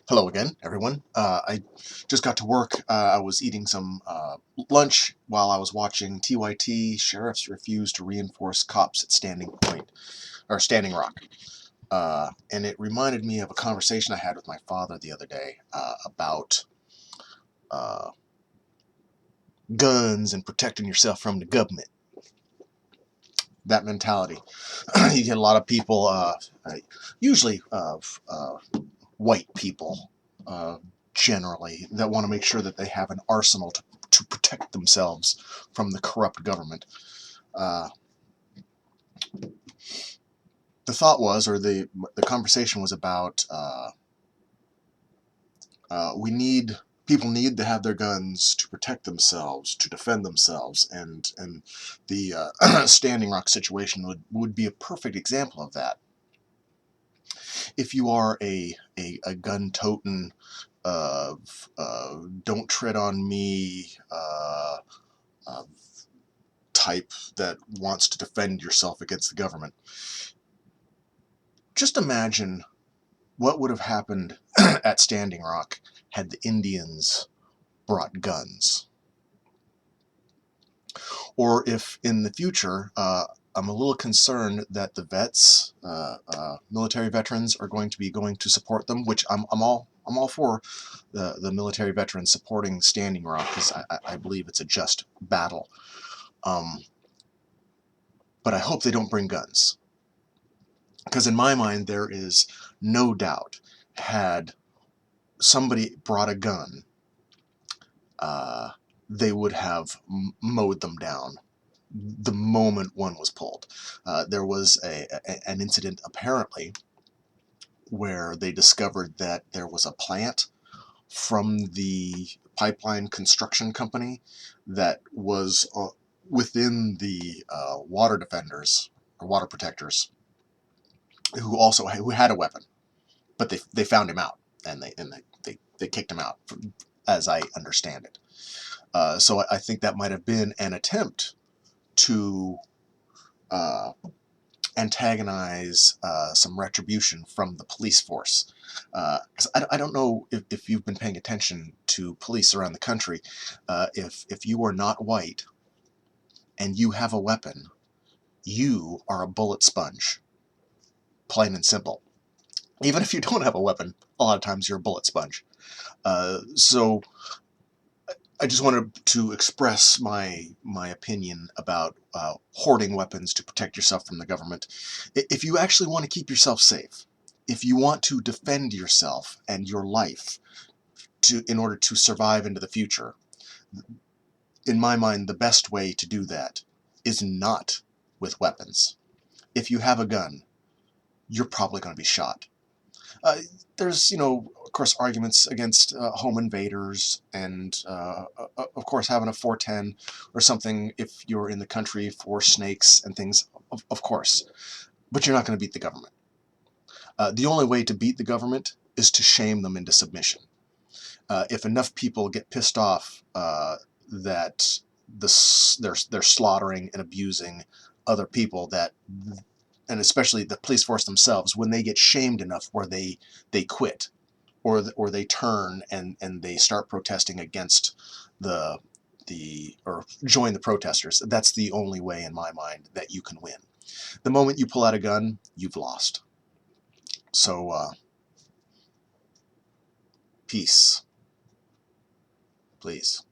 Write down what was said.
Hello again, everyone. I just got to work. I was eating some lunch while I was watching TYT. Sheriffs refuse to reinforce cops at Standing Rock. And it reminded me of a conversation I had with my father the other day about uh, guns and protecting yourself from the government. That mentality. You get a lot of people, usually white people, generally, that want to make sure that they have an arsenal to protect themselves from the corrupt government. Uh, the thought was, or the conversation was about, we need people need to have their guns to protect themselves, to defend themselves, and the Standing Rock situation would be a perfect example of that. If you are a gun-toting, don't tread on me, uh, type that wants to defend yourself against the government, just imagine what would have happened at Standing Rock had the Indians brought guns. Or if in the future, I'm a little concerned that the vets, military veterans, are going to be going to support them, which I'm all for the military veterans supporting Standing Rock, because I believe it's a just battle. But I hope they don't bring guns, because in my mind there is no doubt, had somebody brought a gun, uh, they would have mowed them down the moment one was pulled. There was an incident apparently where they discovered that there was a plant from the pipeline construction company that was within the water defenders or water protectors, who had a weapon, but they found him out, and they kicked him out, as I understand it. So I think that might have been an attempt to uh, antagonize some retribution from the police force. Because I don't know if you've been paying attention to police around the country. If you are not white and you have a weapon, you are a bullet sponge, plain and simple. Even if you don't have a weapon, a lot of times you're a bullet sponge. So I just wanted to express my opinion about hoarding weapons to protect yourself from the government. If you actually want to keep yourself safe, if you want to defend yourself and your life in order to survive into the future, in my mind, the best way to do that is not with weapons. If you have a gun, you're probably going to be shot. Uh, there's, of course, arguments against home invaders, and of course, having a 410 or something if you're in the country for snakes and things, of course. But you're not going to beat the government. The only way to beat the government is to shame them into submission. If enough people get pissed off that they're slaughtering and abusing other people, and especially the police force themselves, when they get shamed enough where they quit, or they turn and they start protesting against or join the protesters, that's the only way in my mind that you can win. The moment you pull out a gun, you've lost. So peace, please.